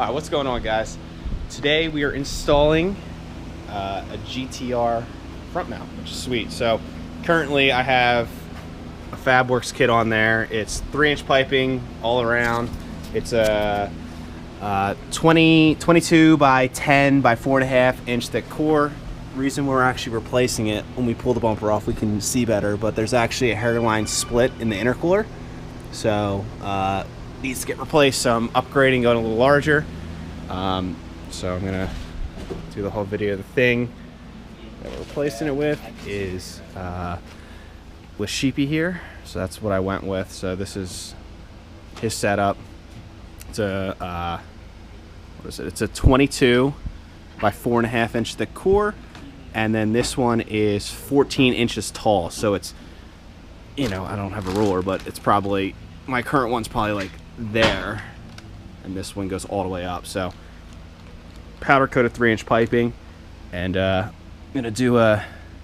Alright, what's going on, guys? Today we are installing a GTR front mount, which is sweet. So currently I have a FabWorks kit on there. It's 3-inch piping all around. It's a 22 by 10 by 4.5 inch thick core. Reason we're actually replacing it, when we pull the bumper off we can see better, but there's actually a hairline split in the intercooler, so needs to get replaced. So I'm upgrading, going a little larger. So I'm gonna do the whole video. The thing that we're replacing it with is with Sheepey here, so that's what I went with. So this is his setup. It's a what is it? It's a 22 by 4.5 inch thick core, and then this one is 14 inches tall. So it's, you know, I don't have a ruler, but it's probably, my current one's probably like there, and this one goes all the way up. So powder coated 3-inch piping, and I'm gonna do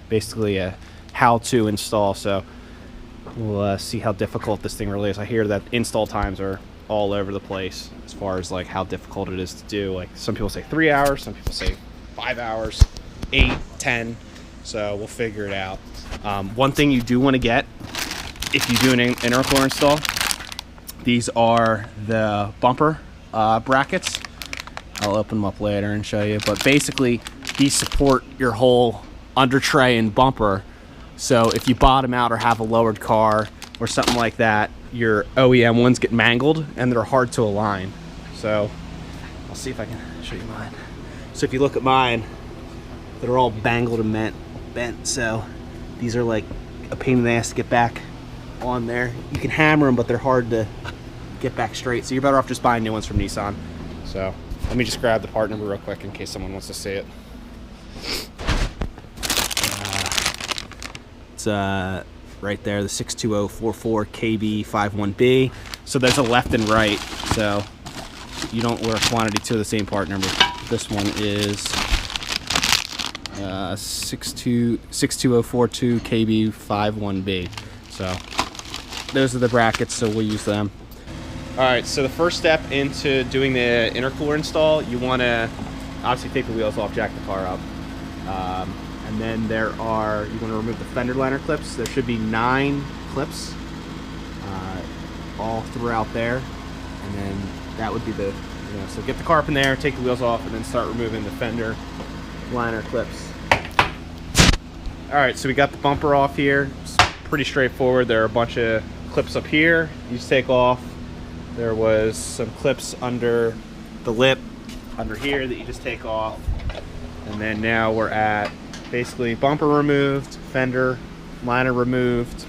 basically a how-to install. So we'll see how difficult this thing really is. I hear that install times are all over the place as far as like how difficult it is to do. Like some people say 3 hours, some people say 5 hours, 8, 10. So we'll figure it out. One thing you do want to get if you do an intercooler install, these are the bumper brackets. I'll open them up later and show you, but basically these support your whole under tray and bumper. So if you bottom out or have a lowered car or something like that, your OEM ones get mangled and they're hard to align. So I'll see if I can show you mine. So if you look at mine, they're all bangled and bent. So these are like a pain in the ass to get back on there. You can hammer them, but they're hard to get back straight. So you're better off just buying new ones from Nissan. So let me just grab the part number real quick in case someone wants to see it. It's right there, the 62044KB51B. So there's a left and right, so you don't wear quantity to the same part number. This one is 62042KB51B. So those are the brackets, so we'll use them. All right, so the first step into doing the intercooler install, you want to obviously take the wheels off, jack the car up. And then you want to remove the fender liner clips. There should be 9 clips all throughout there. And then that would be the, so get the car up in there, take the wheels off, and then start removing the fender liner clips. All right, so we got the bumper off here. It's pretty straightforward. There are a bunch of clips up here you just take off. There was some clips under the lip under here that you just take off. And then now we're at basically bumper removed, fender liner removed,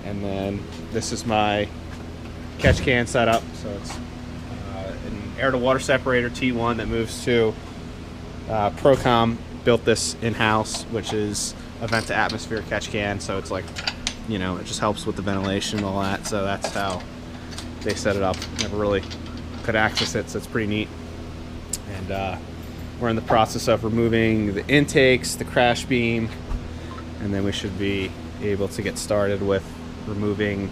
and then this is my catch can setup. So it's an air to water separator T1 that moves to Procom. Built this in-house, which is a vent to atmosphere catch can. So it's like, it just helps with the ventilation and all that. So that's how they set it up. Never really could access it, so it's pretty neat. And we're in the process of removing the intakes, the crash beam, and then we should be able to get started with removing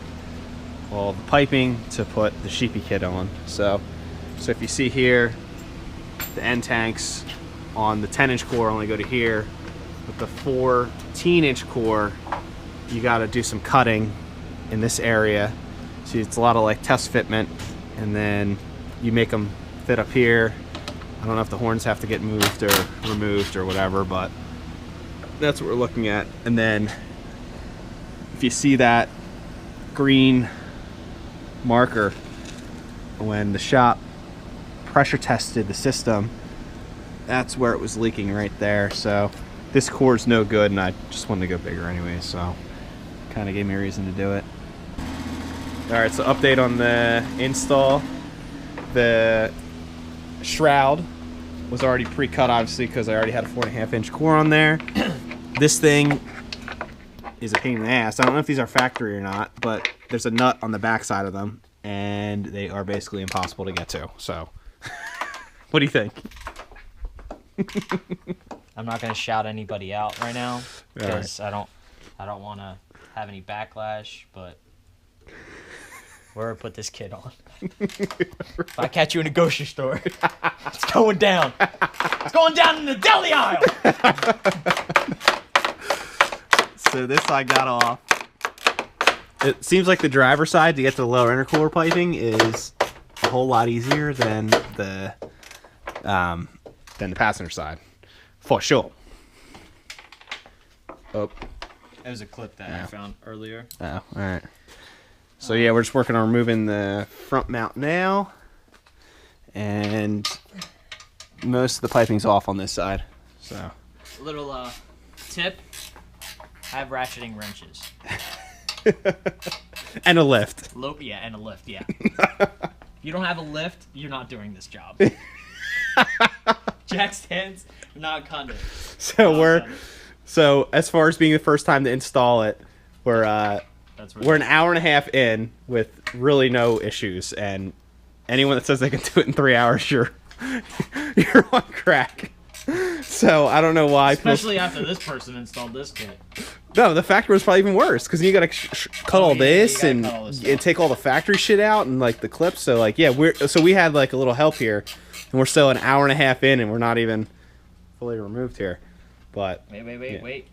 all the piping to put the Sheepey kit on. So if you see here, the end tanks on the 10-inch core only go to here. With the 14-inch core, you got to do some cutting in this area. See, it's a lot of like test fitment, and then you make them fit up here. I don't know if the horns have to get moved or removed or whatever, but that's what we're looking at. And then if you see that green marker, when the shop pressure tested the system, that's where it was leaking right there. So this core is no good, and I just wanted to go bigger anyway, so kind of gave me a reason to do it. All right, so update on the install. The shroud was already pre-cut, obviously, because I already had a 4.5-inch core on there. This thing is a pain in the ass. I don't know if these are factory or not, but there's a nut on the back side of them, and they are basically impossible to get to. So, what do you think? I'm not gonna shout anybody out right now because I don't want to have any backlash, but Where I put this kid on. If I catch you in a grocery store, it's going down. It's going down in the deli aisle. So this side got off. It seems like the driver's side to get to the lower intercooler piping is a whole lot easier than the passenger side, for sure. Oh, That was a clip that I found earlier. oh, all right. So yeah, we're just working on removing the front mount now, and most of the piping's off on this side. So Little tip: have ratcheting wrenches. and a lift. Yeah, and a lift. Yeah. If you don't have a lift, you're not doing this job. Jack stands, not cutting it. So as far as being the first time to install it, we're an hour and a half in with really no issues, and anyone that says they can do it in 3 hours, you're on crack. So I don't know why. Especially after this person installed this kit. No, the factory was probably even worse because you got to cut all this and take all the factory shit out and like the clips. So like we had like a little help here, and we're still an hour and a half in, and we're not even fully removed here. But wait.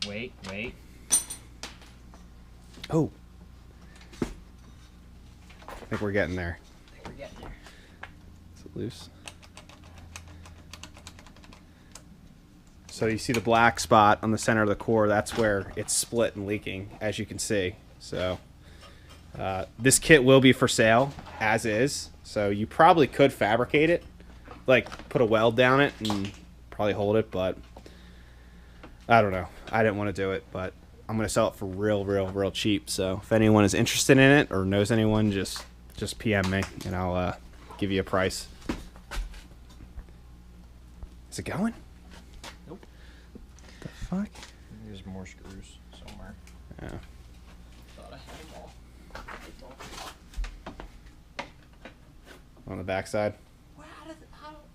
Oh, I think we're getting there. Is it loose? So you see the black spot on the center of the core, that's where it's split and leaking, as you can see. So this kit will be for sale, as is. So you probably could fabricate it, like put a weld down it and probably hold it, but I don't know. I didn't want to do it, but I'm going to sell it for real cheap. So if anyone is interested in it or knows anyone, just PM me and I'll give you a price. Is it going? Fuck. There's more screws somewhere. Yeah. Thought I had them all. On the back side. How?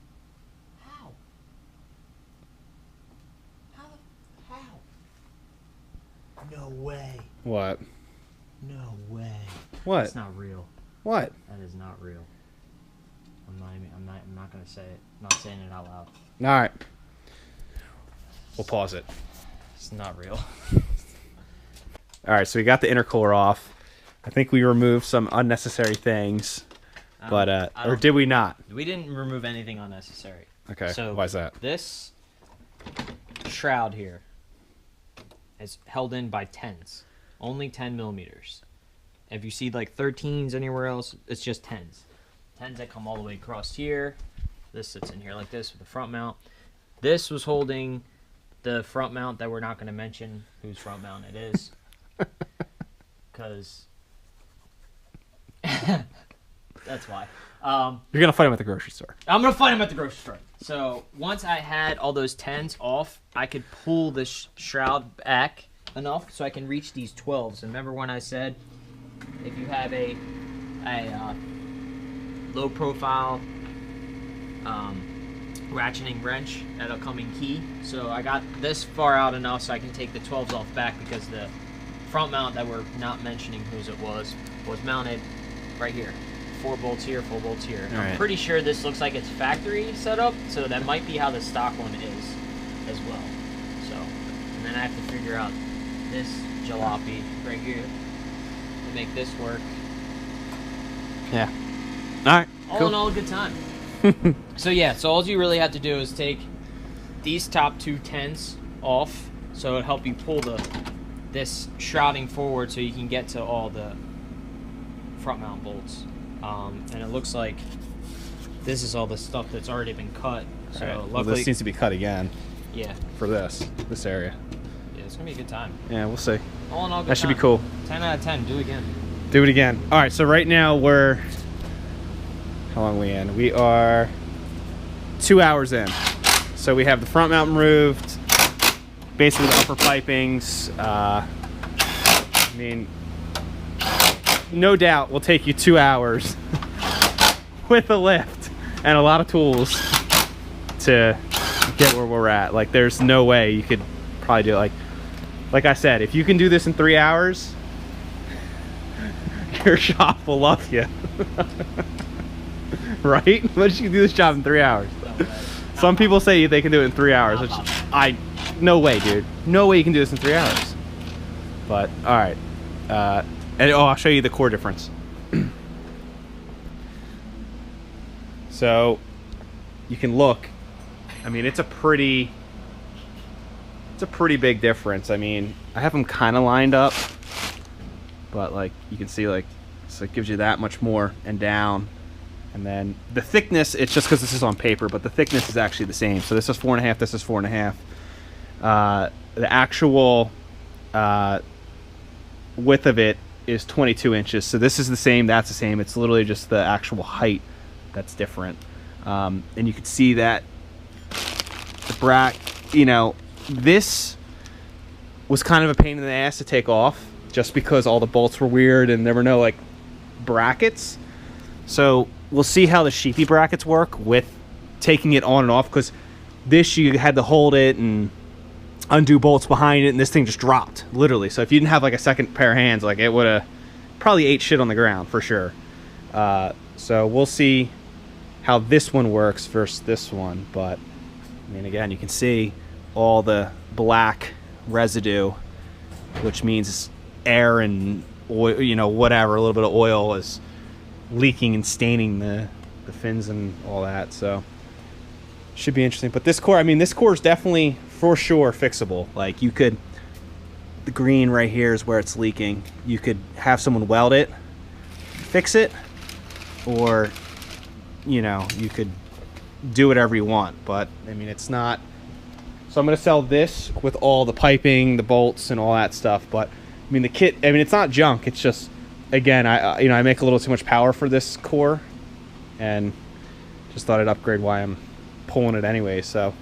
No way. What? No way. What? That's not real. What? That is not real. I'm not gonna say it. I'm not saying it out loud. All right. We'll pause it. It's not real. All right, so we got the intercooler off. I think we removed some unnecessary things, but or did we not? We didn't remove anything unnecessary. Okay. So why is that? This shroud here is held in by 10s, only 10 millimeters. If you see like 13s anywhere else, it's just 10s. 10s that come all the way across here. This sits in here like this with the front mount. This was holding the front mount that we're not going to mention whose front mount it is, because that's why. You're gonna fight him at the grocery store. I'm gonna fight him at the grocery store. So once I had all those 10s off, I could pull the shroud back enough so I can reach these 12s. And remember when I said if you have a low profile ratcheting wrench, that'll come in key. So I got this far out enough so I can take the 12s off back, because the front mount that we're not mentioning whose it was mounted right here. 4 bolts here, 4 bolts here. And I'm pretty sure this looks like it's factory setup, so that might be how the stock one is as well. So, and then I have to figure out this jalopy right here to make this work. Yeah. All right. All in all, a good time. So yeah, so all you really have to do is take these top 2 10s off, so it'll help you pull this shrouding forward so you can get to all the front mount bolts. And it looks like this is all the stuff that's already been cut. So luckily, well, this needs to be cut again. Yeah. For this area. Yeah, it's gonna be a good time. Yeah, we'll see. All in all, good that should be cool. 10 out of 10. Do it again. Do it again. All right. So right now we're. How long are we in? We are 2 hours in. So we have the front mount removed, basically the upper pipings. I mean, no doubt will take you 2 hours with a lift and a lot of tools to get where we're at. Like, there's no way you could probably do it. Like I said, if you can do this in 3 hours, your shop will love you. Right? But you can do this job in 3 hours. Some people say they can do it in 3 hours, which no way, dude. No way you can do this in 3 hours. But, alright. I'll show you the core difference. So, you can look. I mean, it's a pretty big difference. I mean, I have them kind of lined up, but like you can see, like, so it gives you that much more and down. And then the thickness, it's just because this is on paper, but the thickness is actually the same. So this is 4.5, this is 4.5. The actual width of it is 22 inches. So this is the same, that's the same. It's literally just the actual height that's different. And you can see that the bracket, you know, this was kind of a pain in the ass to take off just because all the bolts were weird and there were no like brackets. So we'll see how the Sheepey brackets work with taking it on and off, because this you had to hold it and undo bolts behind it, and this thing just dropped literally. So if you didn't have like a second pair of hands, like it would have probably ate shit on the ground for sure. So we'll see how this one works versus this one. But I mean, again, you can see all the black residue, which means air and oil, you know, whatever, a little bit of oil is leaking and staining the fins and all that. So should be interesting. But this core, I mean, this core is definitely for sure fixable. Like you could, the green right here is where it's leaking. You could have someone weld it, fix it, or, you know, you could do whatever you want. But I mean, it's not. So I'm going to sell this with all the piping, the bolts, and all that stuff. But I mean, the kit, I mean, it's not junk. It's just, again, I make a little too much power for this core, and just thought I'd upgrade why I'm pulling it anyway. So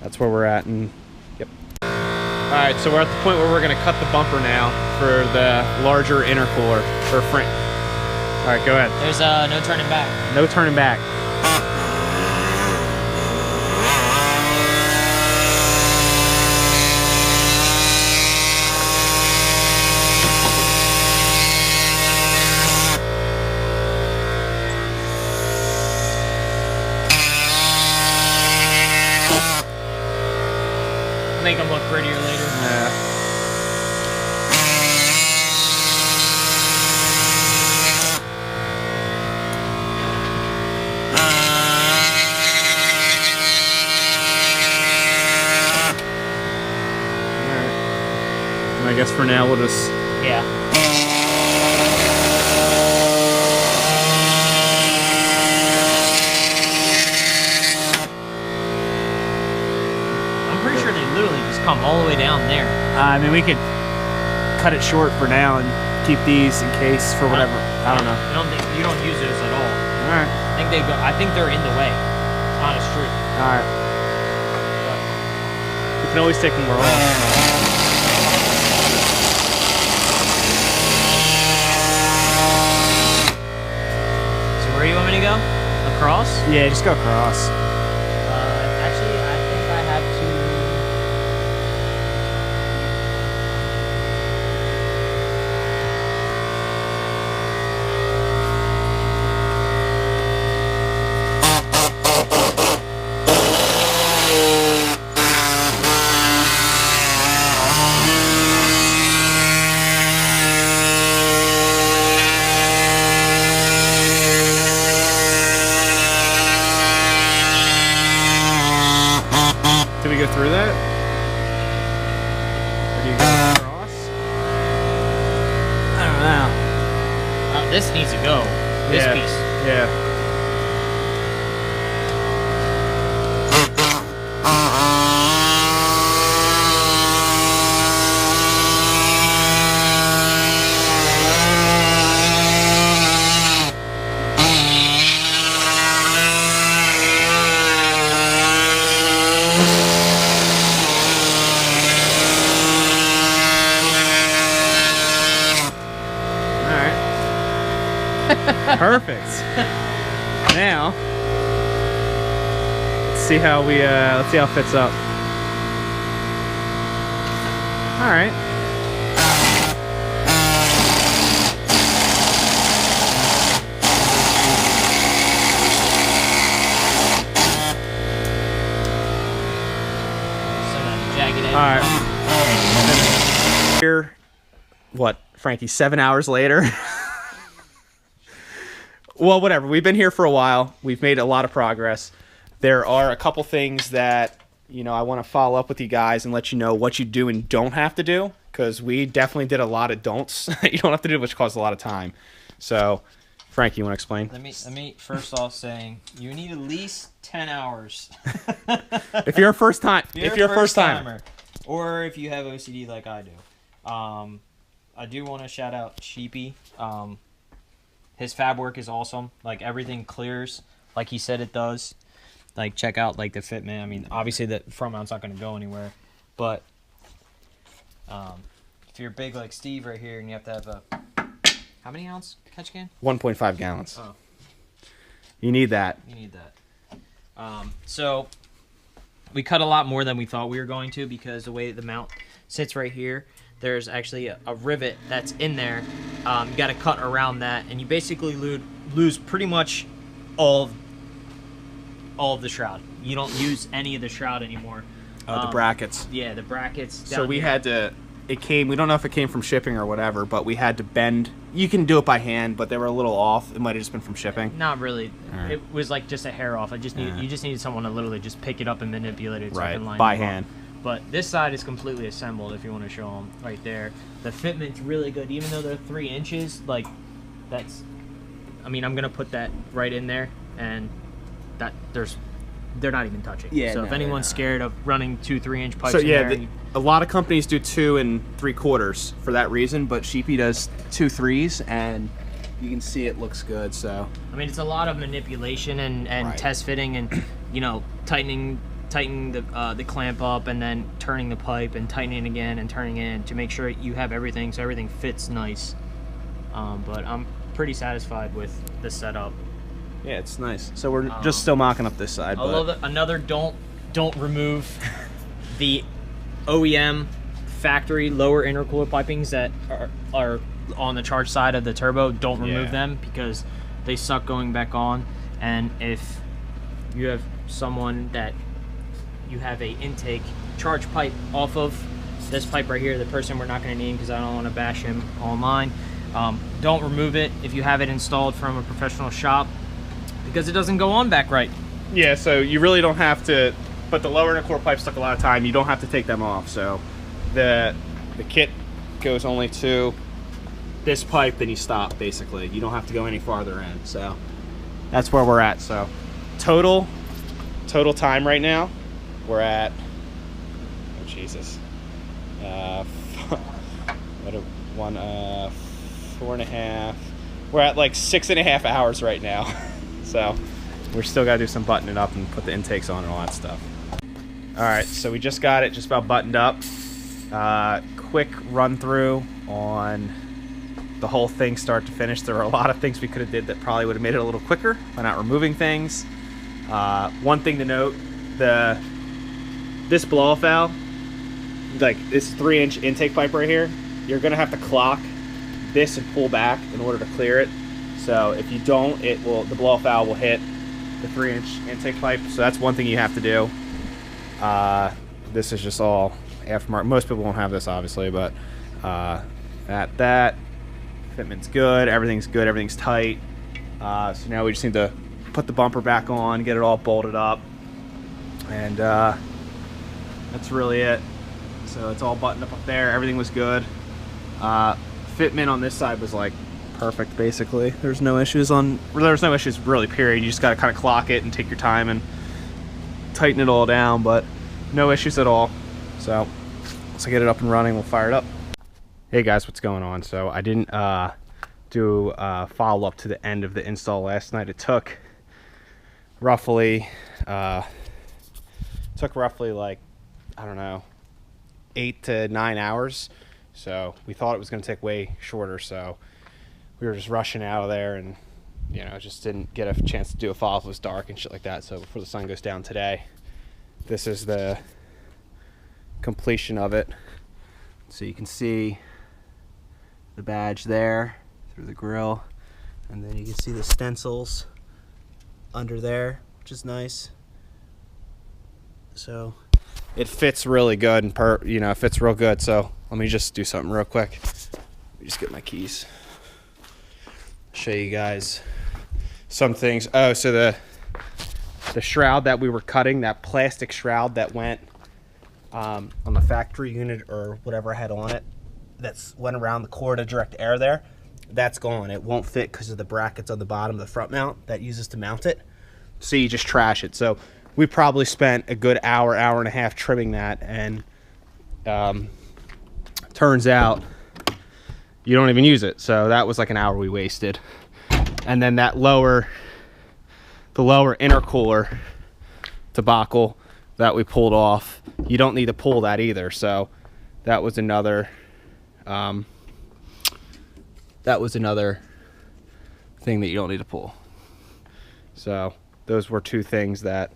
that's where we're at. And yep. All right, so we're at the point where we're going to cut the bumper now for the larger intercooler for front. All right, go ahead. There's no turning back. No turning back. Make them look prettier later. Yeah. I guess for now we'll just... Yeah. I'm pretty sure they literally just come all the way down there. I mean, we could cut it short for now and keep these in case for whatever. I don't know. I don't think you don't use those at all. All right. I think they go. I think they're in the way. Honest truth. All right. We can always take more off. Where you want me to go? Across? Yeah, just go across. Actually, I think I have to... Did we go through that? Or do you go across? I don't know. this needs to go. This piece. Yeah. Perfect. Now, let's see how it fits up. All right. right. Here, what, Frankie, 7 hours later? Well, whatever. We've been here for a while. We've made a lot of progress. There are a couple things that, I want to follow up with you guys and let you know what you do and don't have to do, because we definitely did a lot of don'ts that you don't have to do, which caused a lot of time. So, Frankie, you want to explain? Let me first off saying you need at least 10 hours. If you're a first timer, or if you have OCD like I do. I do want to shout out Sheepey. His fab work is awesome. Like, everything clears like he said it does. Like, check out like the fitment. I mean, obviously the front mount's not going to go anywhere, but if you're big like Steve right here and you have to have a how many ounce catch can? 1.5 gallons. Oh, you need that. you need that. So we cut a lot more than we thought we were going to, because the way the mount sits right here, there's actually a rivet that's in there. You got to cut around that, and you basically lose pretty much all of the shroud. You don't use any of the shroud anymore. The brackets. Yeah, the brackets. So we had to. It came. We don't know if it came from shipping or whatever, but we had to bend. You can do it by hand, but they were a little off. It might have just been from shipping. Not really. Right. It was like just a hair off. You just needed someone to literally just pick it up and manipulate it. So Right. it can line By them up. hand. But this side is completely assembled, if you want to show them right there. The fitment's really good, even though they're 3 inches. Like, that's. I mean, I'm gonna put that right in there, and they're not even touching. Yeah, so no, if anyone's scared of running 2-3 inch pipes, So in yeah, there, a lot of companies do 2 3/4 for that reason, but Sheepey does 2 3s, and you can see it looks good. So I mean, it's a lot of manipulation and Right. test fitting and tightening the clamp up and then turning the pipe and tightening again and turning it in to make sure you have everything so everything fits nice. But I'm pretty satisfied with the setup. yeah, it's nice. So we're just still mocking up this side. Another don't remove the OEM factory lower intercooler pipings that are on the charge side of the turbo. Don't remove them, because they suck going back on. And if you have someone that you have a intake charge pipe off of this pipe right here, the person we're not going to name because I don't want to bash him online, don't remove it if you have it installed from a professional shop, because it doesn't go on back right. Yeah, so you really don't have to, but the lower intercooler pipes took a lot of time. You don't have to take them off. So the kit goes only to this pipe, then you stop, basically. You don't have to go any farther in. So that's where we're at. So total time right now, we're at, oh Jesus, 4.5, we're at like 6.5 hours right now. So we're still gotta do some buttoning up and put the intakes on and all that stuff. All right, so we just got it just about buttoned up. Quick run through on the whole thing start to finish. There were a lot of things we could have did that probably would have made it a little quicker by not removing things. One thing to note, this blow-off valve, like this 3-inch intake pipe right here, you're gonna have to clock this and pull back in order to clear it. So if you don't, the blow-off valve will hit the 3-inch intake pipe. So that's one thing you have to do. This is just all aftermarket. Most people won't have this, obviously, but that fitment's good, everything's tight. So now we just need to put the bumper back on, get it all bolted up, and that's really it. So it's all buttoned up there. Everything was good. Fitment on this side was like perfect, basically. There's no issues really, period. You just got to kind of clock it and take your time and tighten it all down, but no issues at all. So once I get it up and running, we'll fire it up. Hey guys, what's going on? So I didn't do a follow-up to the end of the install last night. It took roughly like, I don't know, 8 to 9 hours. So we thought it was going to take way shorter, so we were just rushing out of there, and just didn't get a chance to do a follow-up. It was dark and shit like that. So before the sun goes down today, this is the completion of it. So you can see the badge there through the grill, and then you can see the stencils under there, which is nice. So it fits really good and it fits real good. So let me just do something real quick. Let me just get my keys. Show you guys some things. Oh, so the shroud that we were cutting, that plastic shroud that went on the factory unit or whatever I had on it, that's went around the core to direct air there, that's gone. It won't fit because of the brackets on the bottom of the front mount that uses to mount it. So you just trash it. So we probably spent a good hour and a half trimming that, and turns out you don't even use it. So that was like an hour we wasted. And then that the lower intercooler debacle that we pulled off, you don't need to pull that either. So that was another thing that you don't need to pull. So those were two things that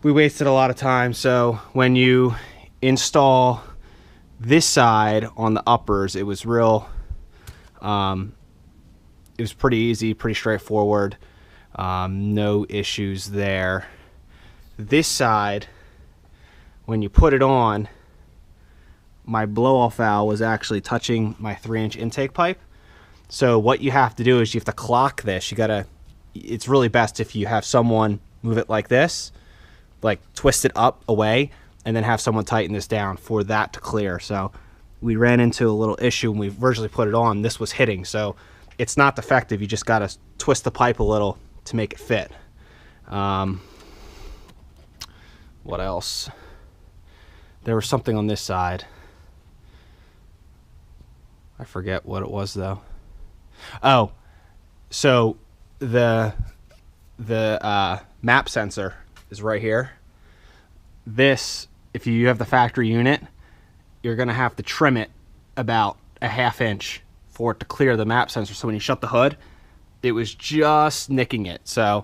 we wasted a lot of time. So when you install this side on the uppers, it was real, it was pretty easy, pretty straightforward. No issues there. This side, when you put it on, my blow-off valve was actually touching my 3-inch intake pipe. So what you have to do is you have to clock this. It's really best if you have someone move it like this, like twist it up away, and then have someone tighten this down for that to clear. So we ran into a little issue when we originally put it on. This was hitting, so it's not defective. You just got to twist the pipe a little to make it fit. What else? There was something on this side. I forget what it was though. Oh, so the map sensor is right here. This, if you have the factory unit, you're gonna have to trim it about a 1/2 inch for it to clear the map sensor. So when you shut the hood, it was just nicking it. So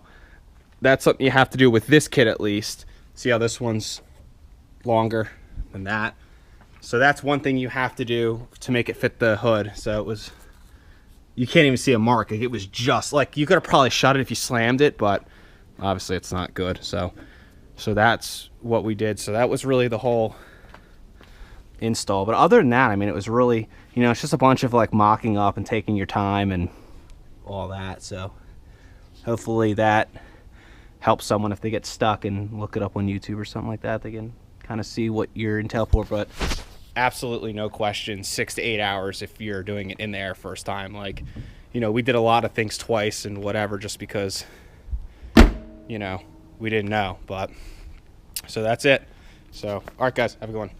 that's something you have to do with this kit at least. See how this one's longer than that? So that's one thing you have to do to make it fit the hood. So it was, you can't even see a mark. It was just like, you could have probably shut it if you slammed it, but obviously it's not good. So that's what we did. So that was really the whole install. But other than that, I mean, it was really, it's just a bunch of like mocking up and taking your time and all that. So hopefully that helps someone if they get stuck and look it up on YouTube or something like that. They can kind of see what you're in tail for. But absolutely no question, 6 to 8 hours if you're doing it in the air first time. Like, we did a lot of things twice and whatever just because, we didn't know. But so that's it. So, all right, guys, have a good one.